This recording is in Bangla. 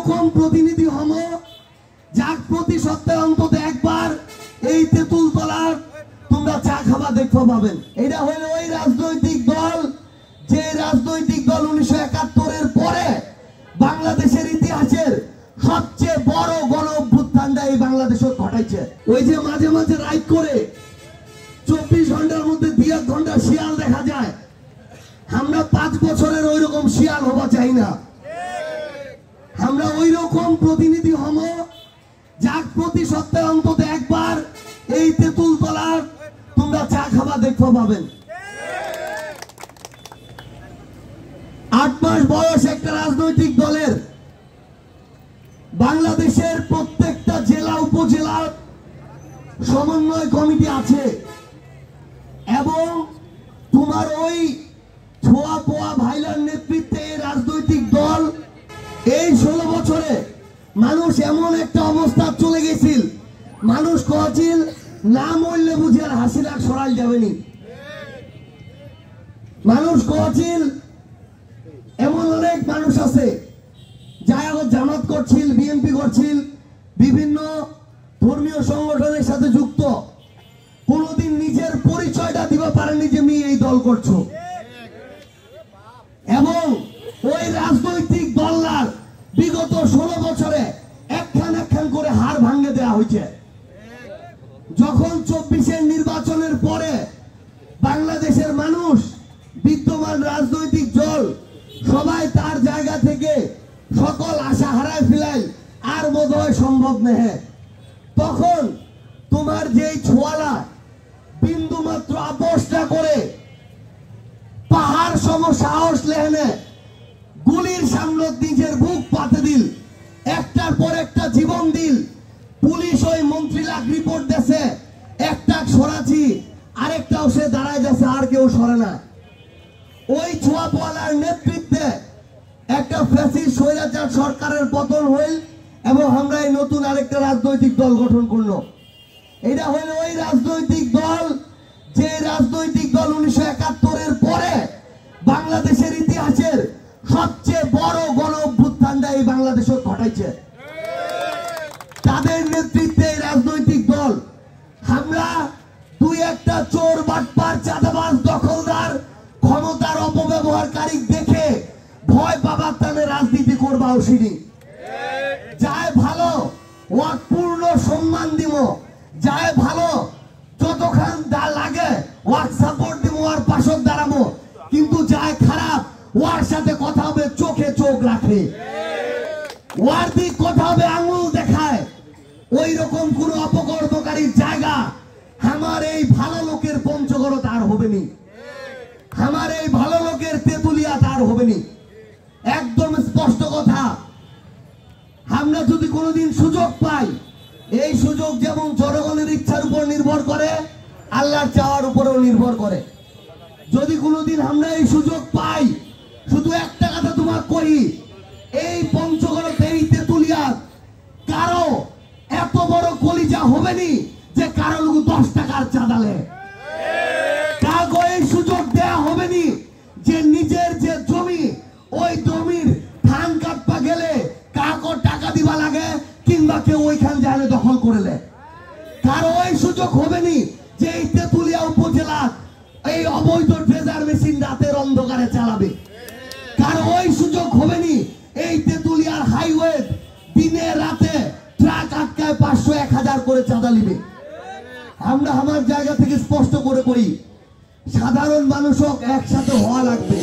ওইরকম প্রতিনিধি হম যার প্রতি সপ্তাহে অন্তত একবার এই তেঁতুল তলার তোমরা চা খাবা দেখতে পাবেন। এটা হলো ওই রাজনৈতিক দল যে রাজনৈতিক দল 1971-এর পরে বাংলাদেশের ইতিহাসের সবচেয়ে বড় গণ অভ্যুত্থানটা এই বাংলাদেশে ঘটাইছে। ওই যে মাঝে মাঝে রাইড করে 24 ঘন্টার মধ্যে 2 ঘন্টা শিয়াল দেখা যায়, আমরা 5 বছরের ওই রকম শিয়াল হওয়া চাই না। আমরা ওই রকম প্রতিনিধি হম যার প্রতি সপ্তাহে অন্তত একবার এই তেঁতুল তলার তোমরা চা খাবা দেখতে পাবেন। 8 মাস বয়স একটা রাজনৈতিক দলের বাংলাদেশের প্রত্যেকটা জেলা উপজেলার সমন্বয় কমিটি আছে এবং তোমার ওই ছোয়া পোয়া ভাইলার নেতৃত্বে রাজনৈতিক দল এই 16 বছরে মানুষ এমন একটা অবস্থা চলে গেছিল, মানুষ কছিল না মরলে বুঝি আর হাসিনা সরাই যাবেনি। মানুষ কছিল এমন অনেক মানুষ আছে যারা জামাত করছিল, বিএনপি করছিল, বিভিন্ন ধর্মীয় সংগঠনের সাথে যুক্ত, কোনদিন নিজের পরিচয়টা দিতে পারেনি যে আমি এই দল করছো। এবং ওই রাজনৈতিক দলদার বিগত 16 বছরে একখান একখান করে হাড় ভাঙে দেওয়া হয়েছে। যখন 24-এর নির্বাচনের পরে বাংলাদেশের মানুষ বিদ্যমান রাজনৈতিক দল সবাই তার জায়গা থেকে সকল আশা হারায় ফেলায় আর বোধহয় সম্ভব নেই, তখন তোমার যেই ছোয়ালা বিন্দু মাত্র আপোষটা করে পাহাড় সম সাহস লেহেনে গুলির সামনে নিজের বুক পাতে দিল, একটার পর একটা জীবন দিল। পুলিশ ওই মন্ত্রী লাখ রিপোর্ট দেছে, একটা সরাচ্ছি আরেকটাও সে দাঁড়ায় যাচ্ছে, আর কেউ সরে না। ওই ছোয়াপালার নেতৃত্বে একটা ফ্যাসিস্ট স্বৈরাচার সরকারের পতন হইল এবং আমরা এই নতুন আরেকটা রাজনৈতিক দল গঠন করলো। এটা হইল ওই রাজনৈতিক দল যে রাজনৈতিক দল 1971-এর পরে বাংলাদেশের ইতিহাসের সবচেয়ে বড় গণ অভ্যুত্থানটা এই বাংলাদেশে ঘটাইছে। তাদের নেতৃত্বে রাজনৈতিক দল আমরা দুই একটা চোর বাটপার চাঁদাবাজ দখলদার ক্ষমতার অপব্যবহারকারী দেখে ভয় পাবার টানে রাজনীতি করবাও সিঁড়ি যায় ভালো ওয়াক পূর্ণ সম্মান দিব, যায় ভালো যতখান লাগে ওয়াক সাপোর্ট দিব, আর পাশক দাঁড়াবো, কিন্তু যায় খারাপ ওয়ার সাথে কথা হবে চোখে চোখ রাখে, ওয়ার দিক কথা হবে আঙুল দেখায়। ওই রকম কোন অপকর্মকারীর জায়গা আমার এই ভালো লোকের পঞ্চগড় তার হবে নি, আমার এই ভালো লোকের তেতুলিয়া তার হবে নি। একদম স্পষ্ট কথা। আমরা যদি কোনোদিন সুযোগ পাই, এই সুযোগ যেমন জনগণের ইচ্ছার উপর নির্ভর করে, আল্লাহর চাওয়ার উপরেও নির্ভর করে। যদি কোনোদিন আমরা এই সুযোগ পাই, শুধু একটা কথা তোমার কই, এই পঞ্চগড়তে এই তেতুলিয়া কারো এত বড় কলিজা হবে নি যে কারো লোক 10 টাকার চাঁদালে, কাউকে এই সুযোগ দেয়া হবে নি যে নিজের যে জমি ওই জমির ধান কাটপা গেলে কাউকে টাকা দিবা লাগে কিংবা কেউ ওইখান জায়গা দখল করলে, কারো ওই সুযোগ হবে নি যে এই তেতুলিয়া উপজেলা এই অবৈধ ট্রেজার মেশিন রাতের অন্ধকারে চালাবে, কারো ওই সুযোগ হবে নি এই তেতুলিয়ার হাইওয়ে দিনে রাতে ট্রাক আটকায় 500-1000 করে চাঁদা নিবে। আমরা আমার জায়গা থেকে স্পষ্ট করে করি, সাধারণ মানুষও একসাথে হওয়া লাগবে।